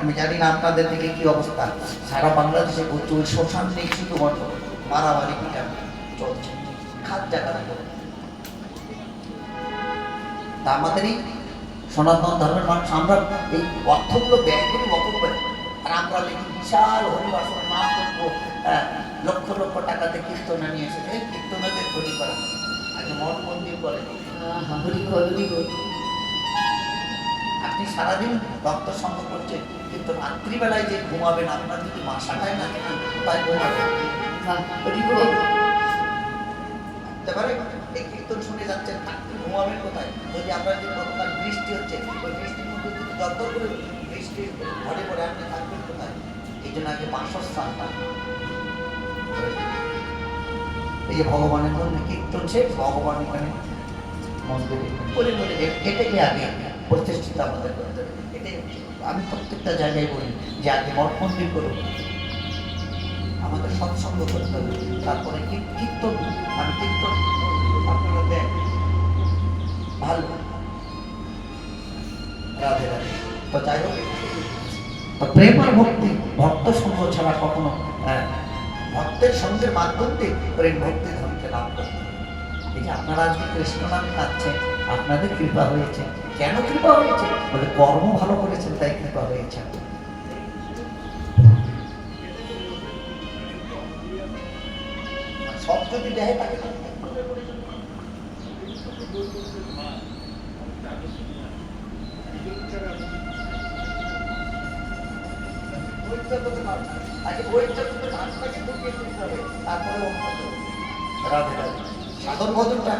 আমি জানি না আপনাদের দিকে কি অবস্থা। সারা বাংলাদেশে প্রচুর শ্মশান নেই, শুধুমাত্র মারামারি পিটানি চলছে খাদ জায়গার উপরে। তা আমাদের এই সনাতন ধর্মের মানুষ আমরা এই অর্থগুলো ব্যয় করি অপব্যয়, আর আমরা দেখি বিশাল হরিবাসন নাম করবো, লক্ষ লক্ষ টাকাতে কীর্তনা নিয়ে এসেছে। এই কীর্তনাদের ক্ষতি করা আগে মঠ মন্দির করে আপনি সারাদিন ভক্ত সঙ্গ করছেন, কিন্তু রাত্রিবেলায় যে ঘুমাবেন আপনার যদি বাসাটাই না থাকে তাই ঘুমাবেন। এই কীর্তন শুনে যাচ্ছেন, আপনি ঘুমাবেন কোথায়? যদি আপনার যে গতকাল বৃষ্টি হচ্ছে, ওই বৃষ্টির মধ্যে যদি দরদর করে বৃষ্টি ঘরে পড়ে আপনি থাকবেন কোথায়? এই জন্য আগে বাসস্থানটা এই যে ভগবানের জন্য কীর্তন শেষ, ভগবান এখানে মন্দিরে বলে বলে এটাকে আগে প্রতিষ্ঠিত আমাদের করতে হবে। এটাই আমি প্রত্যেকটা জায়গায় বলি যে আগে মঠ মন্দির করুন, আমাদের সৎসঙ্গ করতে হবে, তারপরে কীর্তন। আমি কীর্তন আপনারা দেন ভালো, রাধে রাধে। তো যাই হোক, প্রেম আর ভক্তি, ভক্ত সঙ্গ ছাড়া কখনো ভক্তের সঙ্গের মাধ্যম দিয়ে প্রেম ভক্তি ধর্মকে লাভ করতে হবে। এই যে আপনারা আজকে কৃষ্ণ নামে কাঁদছেন, আপনাদের কৃপা হয়েছে। কেন কৃপা হয়েছে? বলে কর্ম ভালো করেছেন তাই কৃপা হয়েছে। সব যদি দেয় তাকে তারপরে রাধে রাধে সাধন ভজনটা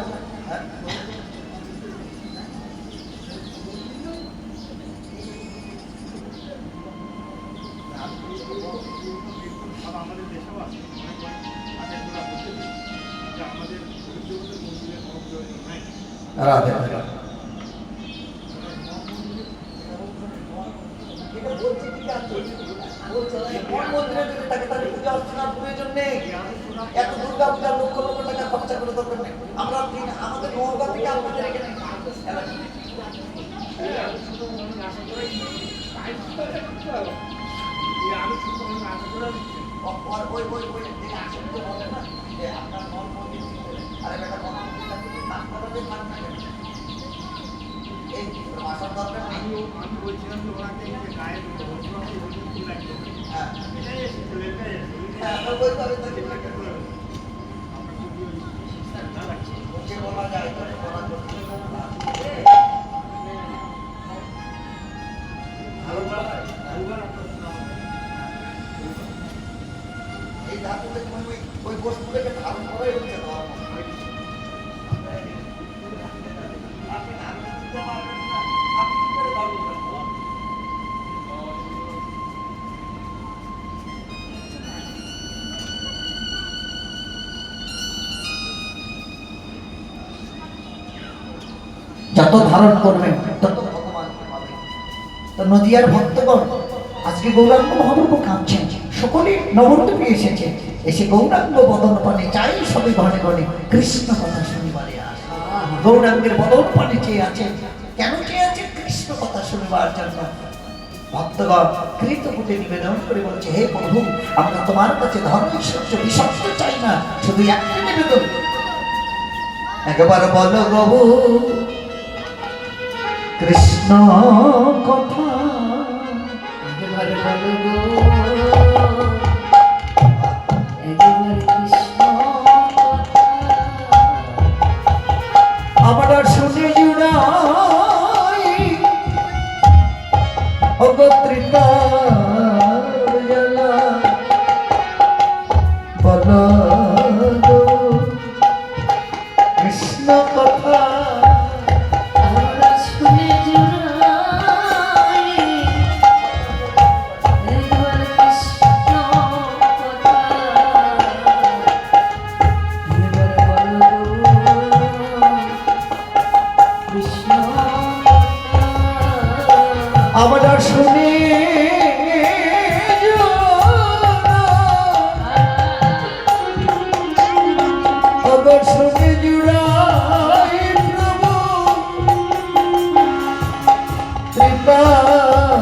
রাধে রাধে প্রয়োজন নেই, এত দুর্গা পূজার লক্ষ লক্ষ টাকা খরচা করে দরকার নেই। আমরা আমাদের নৌকা থেকে আপনাদের এখানে ওই বস্তুটাকে ধারণ করাই হচ্ছে ধর্ম। যত ধারণ করবেন তত ভগবানকে পাবেন। তো নদিয়ার ভক্তগণ আজকে গৌরাঙ্গ মহাপ্রভু কাঁদছেন, সকলে নবদ্বীপে এসেছে, এসে গৌরাঙ্গ বদন পানে চাই সবে ঘনে ঘনে কৃষ্ণ কথা শুনিবারে আসে। গৌরাঙ্গের বদন পানে চেয়ে আছে, কেন চেয়ে আছে? কৃষ্ণ কথা শুনিবার জন্য। ভক্তগণ কৃতকুটে নিবেদন করে বলছে, হে প্রভু, আমরা তোমার কাছে ধর্ম ঐশ্বর্য বিশব্দ চাই না, শুধু একটা নিবেদন, একবার বলো প্রভু কৃষ্ণ কথা, একেবারে বলো গো, একেবারে কৃষ্ণ কথা, আমরা শুনে জুড়াই অগত্রিতা জ্বালা, বলো গো কৃষ্ণ কথা, আমরা শুনে আবার শুনে জুড়াই প্রভু কৃপার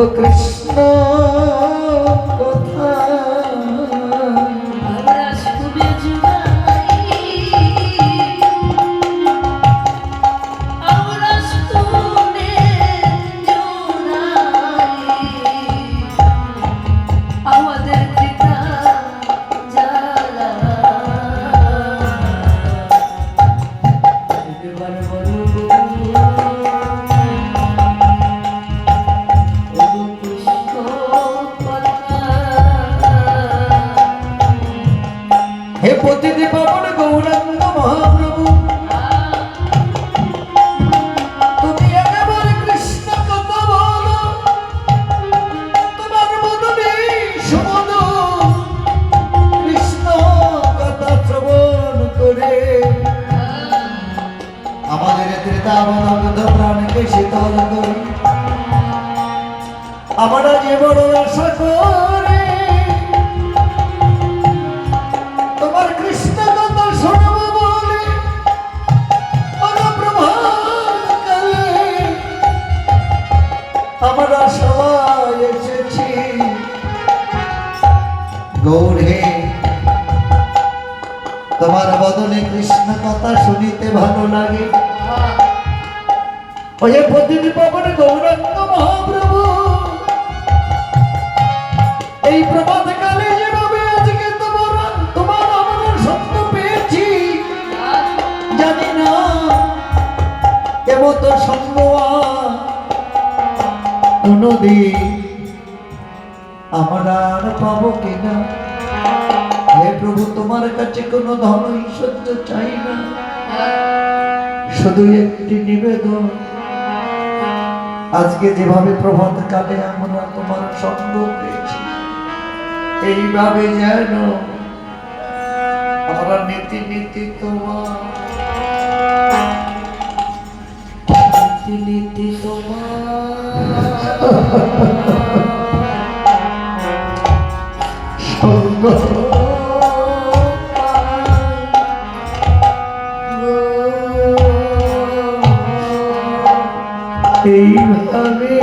ওগো কৃষ্ণ কথা আমরা শুনে জুড়াই, আমরা শুনে জুড়াই, আমাদের পিতা জ্বালা। এবার বলো গো, ওগো কৃষ্ণ কথা। হে পতিতে পাবন গৌরাঙ্গ মহাপ্রভু, তুমি একেবারে কৃষ্ণ কথা বলো। তোমার বদনে সুমন কৃষ্ণ কথা শ্রবণ করে আমাদের ত্রিতাবন্ধ প্রাণকে শীতল করি। আমরা যে বড় আশা করে তোমার কৃষ্ণ কথা শুনবো বলে প্রভাতকালে আমরা সবাই এসেছি। গৌরে তোমার বদনে কৃষ্ণ কথা শুনিতে ভালো লাগে। ওই প্রতিটি পাবন গৌরাঙ্গ মহাপ্রভু, এই প্রভাতকালে যেভাবে আজকে তোমার আমার সত্য পেয়েছি, জানি না এমত সঙ্গ কোনদিন আমরা আর পাবো কিনা। হে প্রভু, তোমার কাছে কোনো ধন ঐশ্বর্য চাই না, শুধু একটি নিবেদন। আজকে যেভাবে প্রভাতকালে আমরা তোমার সঙ্গ পেয়েছি, এইভাবে যেন আমরা নীতি নীতি তোমার নীতি নীতি তোমার সঙ্গ এইভাবে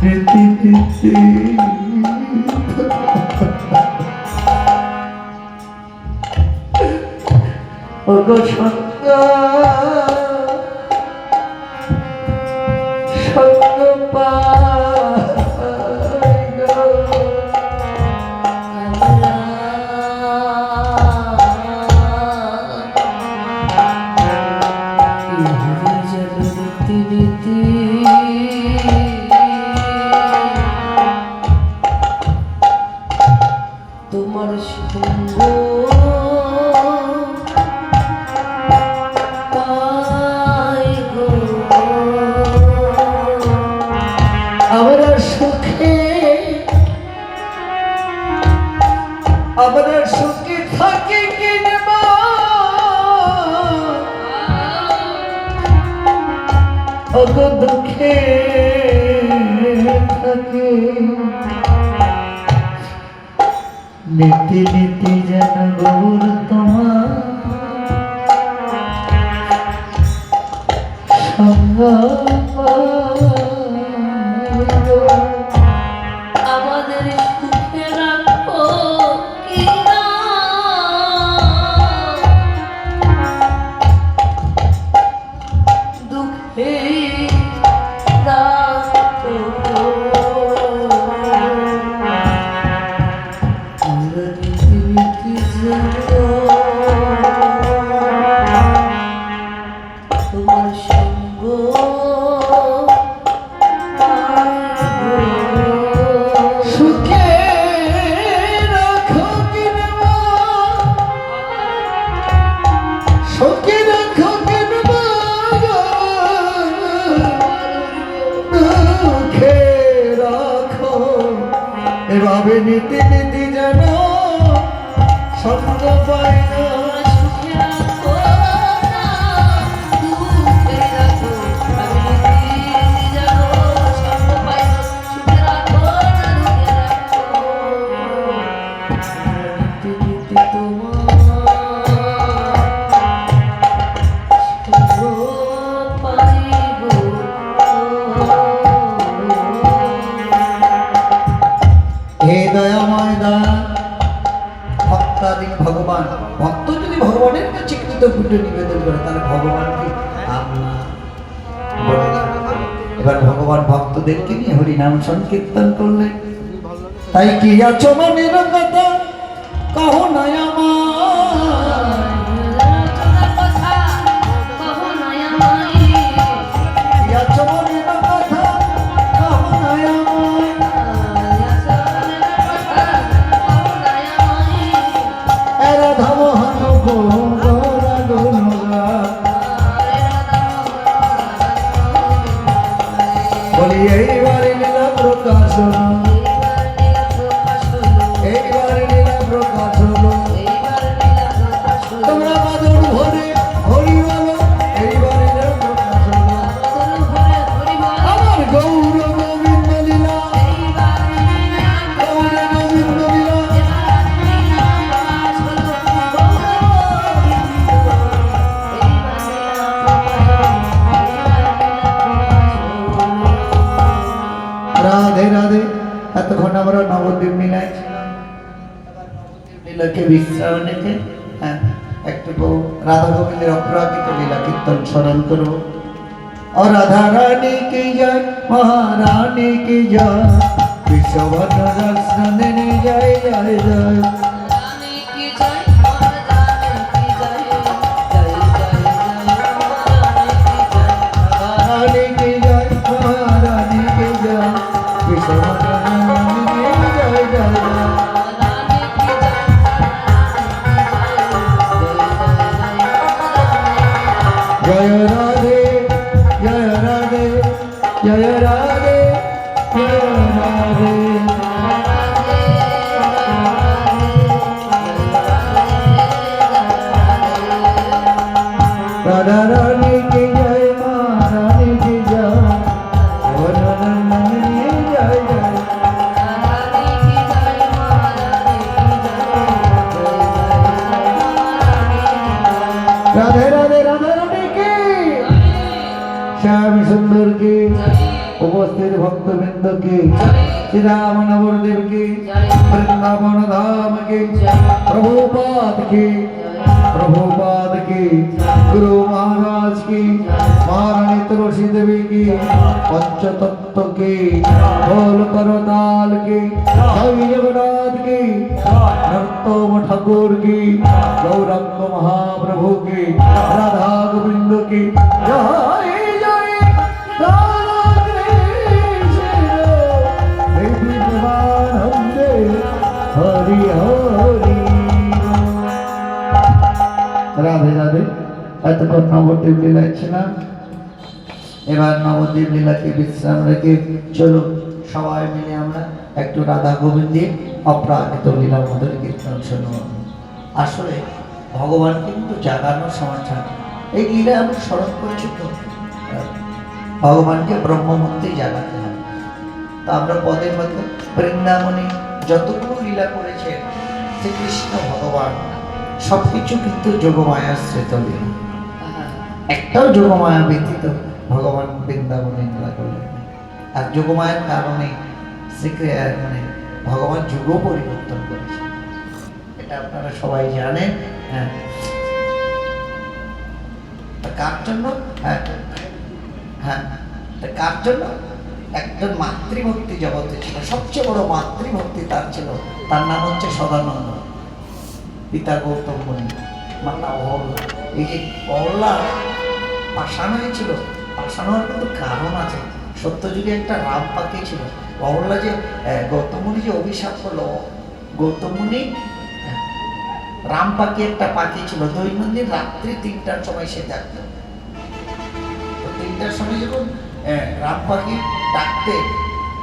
নীতি নীতি ওগো সঙ্গ সঙ্গ পাই গো। নীতি নীতি তোমার সঙ্গ পাই গো। আমরা সুখে আমরা সুখে থাকি কিনবা, ওগো দুঃখে থাকি। নীতি নীতি যেন গৌর তোমার সঙ্গ আমাদের সুখে রাখো কিনা, দুঃখে রাখো। আমরা নীতি নীতি যেন তোমার সঙ্গ সুখে রাখো কিনবা, সুখে রাখো কিনবা, দুঃখে রাখো। এভাবে নীতি নীতি যেন সঙ্গ পাই না। সুখে রাখো না, দুঃখে রাখো। আমি নীতি জানো সঙ্গ পাই না। সুখে রাখো না, দুঃখে রাখো। নীতি নীতি তোমার সঙ্গ পাইব। হে দয়াময় দয়া ভক্তাধীন ভগবান, ভক্ত যদি ভগবানের কাছে কৃতজ্ঞতা নিবেদন করে তাহলে ভগবানকে আল্লাহ বলে ডাকে। এবার ভগবান ভক্তদেরকে নিয়ে হরিনাম সংকীর্তন করলেন। তাই কি আছো মনের কথা কহ না আমার, কি আছো মনের কথা কহ না আমার, রাধা মোহন গো গোরা গোরা, বলি এইবারে লীলা প্রকাশ হলো, এইবারে লীলা প্রকাশ হলো, তোমরা বাদল ভরে হরি বলো, এইবারে লীলা প্রকাশ হলো, আমার গৌর গোবিন্দ লীলা, গৌর গোবিন্দ লীলা, রাধে রাধে। এতক্ষণ আমরা নবদ্বীপ লীলায় লীলাকে বিশ্রাম নিতে, হ্যাঁ একটু রাধা গোবিন্দের অপ্রাকৃত লীলা কীর্তন স্মরণ করবো। और राधा रानी की जय, महारानी की जय, विश्वभर दर्शन जय जय जय, रानी की जय, महारानी की जय, विश्वभर जय जय जय। जय राधे जय राधे जय राधे जय राधे, राधा रानी की जय, महारानी की जय, वननंदनी जय जय, राधे राधे राधा रानी की, श्याम सुंदर की, उपस्थित भक्तवृंद की, श्री राम नवरदेव की, वृंदावन धाम की, प्रभुपाद की, प्रभुपाद की, गुरु महाराज की, महारानी तुलसी देवी की, पंचतत्व की, ढोल करताल की, कवि जगन्नाथ की, नरोत्तम ठाकुर की, गौरंग महाप्रभु की, राधा गोविंद की जय जय, राधा कृष्ण देवी प्रेमानंदे हरि हरि। রাধে রাধে। এতক্ষণ নবদ্বীপ লীলায় ছিলাম, এবার নবদ্বীপ লীলাকে বিশ্রাম রেখে চলো সবাই মিলে আমরা একটু রাধা গোবিন্দের অপ্রাকৃত লীলা মধুর কীর্তন শুনব। আসলে ভগবান কিন্তু জাগানোর সমাচার, এই লীলা আমি স্মরণ করেছি তো, ভগবানকে ব্রহ্মমূর্তি জাগাতে হবে। তো আমরা পদের মধ্যে বৃন্দাবনে যতগুলো লীলা করেছেন শ্রীকৃষ্ণ ভগবান সবকিছু কিন্তু যোগমায়াশ্রিত লীলা, একটাও যোগমায়া ব্যতীত ভগবান বৃন্দাবনে লীলা করলেন। আর যোগমায়ার কারণে মানে ভগবান যুগ পরিবর্তন করেছে, এটা আপনারা সবাই জানেন। হ্যাঁ, কার জন্য? হ্যাঁ হ্যাঁ, কার জন্য? একজন মাতৃভক্তি জগতে ছিল, সবচেয়ে বড় মাতৃভক্তি তার ছিল, তার নাম হচ্ছে সদানন্দ, পিতা গৌতম মুনি, মাতা অহল্লা। এই যে অহল্লা পাষাণ হয়েছিল, পাষাণ হওয়ার কিন্তু কারণ আছে। সত্যযুগে একটা রাম পাখি ছিল, অহল্লা যে গৌতম মুনি যে অভিশাপ করলো, গৌতম মুনি রাম পাখি একটা পাখি ছিল, দৈনন্দিন রাত্রি 3টার সময় সে ডাকত। 3টার সময় যখন রাম পাখি ডাকতে,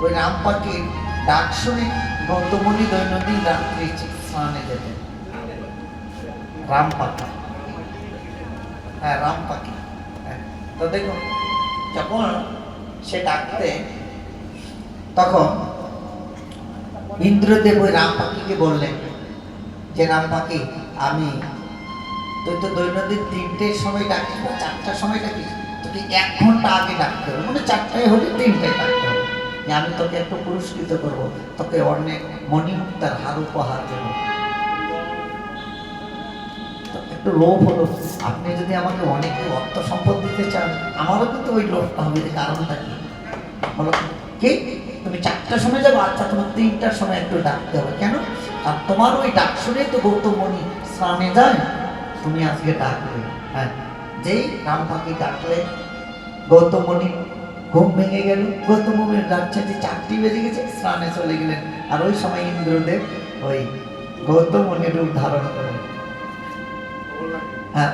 ওই রাম পাখির ডাক শুনে গৌতম মুনি দৈনন্দিন রাত্রি স্নানে যেতেন। রাম পাখি, হ্যাঁ রাম পাখি। তো দেখুন যখন সে ডাকতে, তখন ইন্দ্রদেব ওই রাম পাখিকে বললেন যে রাম পাখি, তুই তো দৈনন্দিন 3টের সময় ডাকিস বা 4টার সময় ডাকিস, তোকে 1 ঘন্টা আগে ডাকতে হবে, মানে 4টায় হলে 3টায় ডাকতে হবে। যে আমি তোকে একটু পুরস্কৃত করব, তোকে অনেক মণিমুক্তার হার উপহার দেব। তো একটু লোভ হলো, আপনি যদি আমাকে অনেক অর্থ সম্পদ দিতে চান, আমারও কিন্তু ওই লোভটা হবে। যে কারণটা কি বলো, কি তুমি 4টার সময় যাবো, আচ্ছা তোমার 3টার সময় একটু ডাকতে হবে। কেন? আর তোমার ওই ডাক শুনেই তো গৌতম মুনি স্নানে যায়, তুমি আজকে ডাকবে। হ্যাঁ, যেই রাম পাখি ডাকলে গৌতম মুনি ঘুম ভেঙে গেল। গৌতম মুনির ডাকছে যে 4টি বেজে গেছে, স্নানে চলে গেলেন। আর ওই সময় ইন্দ্রদেব ওই গৌতম মুনির রূপ ধারণ করেন। হ্যাঁ,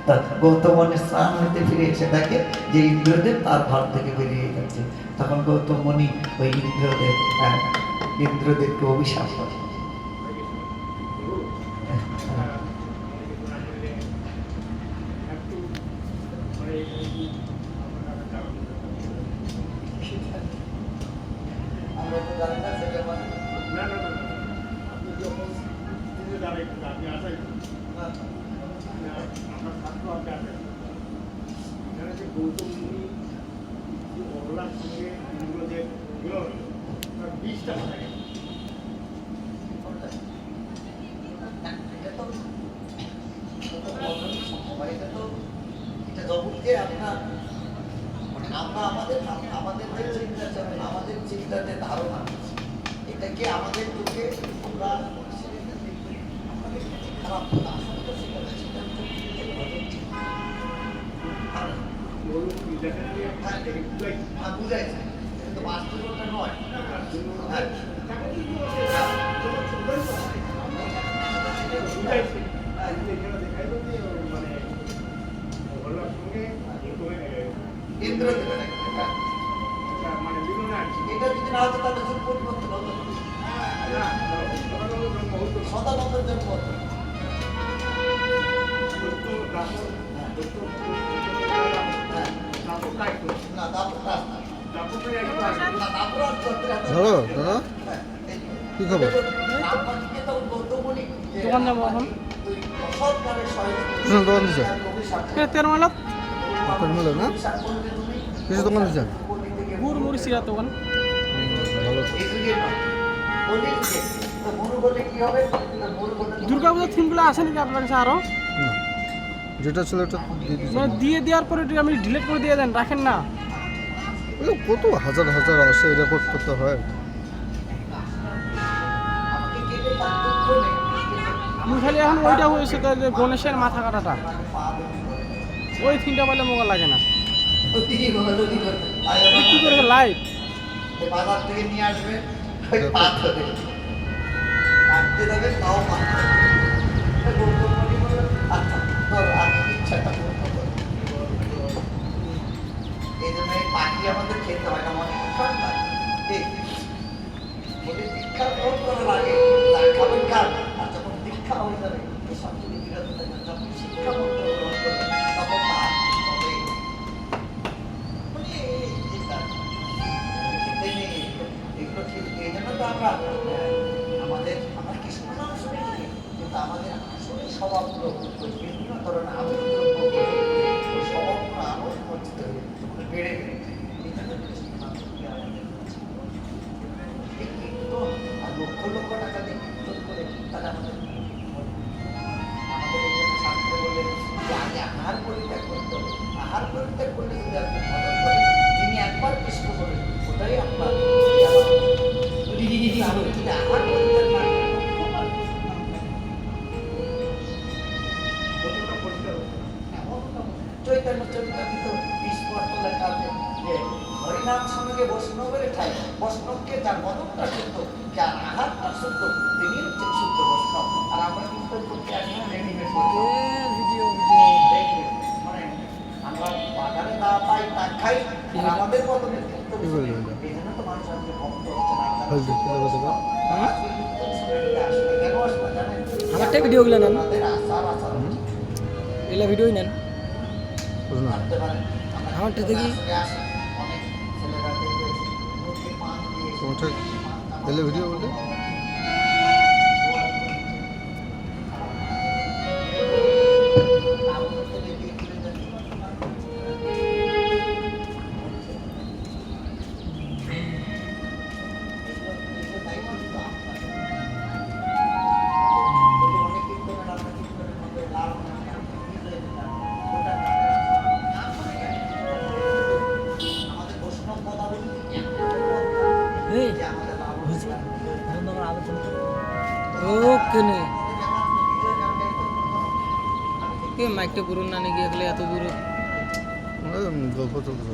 তা গৌতম মুনি স্নান হইতে ফিরে এসে দেখে যে ইন্দ্রদেব তার ঘর থেকে বেরিয়ে যাচ্ছে। তখন গৌতম মুনি ওই ইন্দ্রদেবকে অভিশাপ করে। আমরা তো জানি না সেটা মানে গৌতম মুনি অবলার সঙ্গে ইন্দ্রদেব তার 20টা কথা গেল। এটা জগৎকে আপনার মানে আমরা আমাদের যে চিন্তা চলে, আমাদের চিন্তাতে ধারণা, এটাকে আমাদের চোখে আমরা খারাপ আসলে তো সেটা চিন্তা বুঝাইছে, কিন্তু বাস্তবতা নয়। এটা যদি না হতো তাহলে যুগ পরিবর্তন হতো, সদানন্দের জন্ম হতো। হ্যালো দাদা, কি খবর? দোকান যাবো এখন। দোকান দিচ্ছেন? তেরমালা মেলো না কিছু দোকান দিচ্ছেন? গুড় মুড়ি সিরা দোকান। ভালো। দুর্গা পূজার থিমগুলো আছে নাকি আপনার কাছে আরো? না, যেটা ছিল ওটা দিয়ে দিচ্ছেন। মানে দিয়ে দেওয়ার পরে এটা আপনি ডিলিট করে দিয়ে দেন, রাখেন না? কত হাজার হাজার আসে, রেকর্ড করতে হয়। আমি খালি এখন ওইটা হয়েছে তো, যে গণেশের মাথা কাটাটা, ওই থিমটা পাইলে মোকা লাগে না। কি করে লাইভ বাজার থেকে নিয়ে আসবে, ওই পাত হবে, কাটতে দেবে তাও পাত হবে। আচ্ছা ধরো আমি ইচ্ছাটা পূর্ণ করি, এই জন্য এই পাখি আমাদের খেতে হয় না, মনে খারাপ লাগে। বলে দীক্ষা গ্রহণ করার আগে তার খাবেন খান, আর যখন দীক্ষা হয়ে যাবে এই সব থেকে বিরত থাকবেন। যখন শিক্ষা মন্ত্র গ্রহণ করবেন তখন তার হবে এগুলো ঠিক। এই জন্য তো আমরা কৃষ্ণ নাম শুনেছি, কিন্তু আমাদের আসলে স্বভাবগুলো বিভিন্ন ধরনের আবেগ স্বভাবগুলো আরো বঞ্চিত হয়ে বেড়ে গেলে এই জন্য কৃষ্ণ নাম শুনলে আমাদের এই কীর্তন আর লক্ষ লক্ষ টাকা দিয়ে কীর্তন করে তাহলে আমাদের এই জন্য শাস্ত্রে বললেন যে আগে আহার পরিত্যাগ করতে হবে। আহার পরিত্যাগ করলে যদি আপনি ভজন করেন, তিনি একবার কৃষ্ণ করেন, ওটাই আপনার আহার পরিত্যাগ না চৈতন্য চরিতামৃত 20 পর্ব লেখা আছে যে হরিনাম সঙ্গে বৈষ্ণবের ঠাই, বৈষ্ণবকে যার মদনটা শুদ্ধ, যার আহারটা শুদ্ধ, তিনি হচ্ছেন শুদ্ধ বৈষ্ণব। আর আমরা কিন্তু করতে আসি না রেডিমেড ভিডিও মানে আমরা বাজারে যা পাই তা খাই, আর আমাদের মতো নেতৃত্ব এই জন্য তো মানুষ আজকে ভক্ত হচ্ছে না। আজকে কীর্তন শুনে আসলে কেন আসবে জানেন? আমারটা ভিডিওগুলো নেন, আমাদের আচার আচরণ এগুলো ভিডিওই নেন। করতে পারেন। আমারটা দেখি অনেক ছেলেরা দেখবে মুখে পান দিয়ে তোমারটা দিলে ভিডিও বলতে কেনে কে মাইকটা পুরো না নাকি এগুলো এত দূরে গল্প চলতে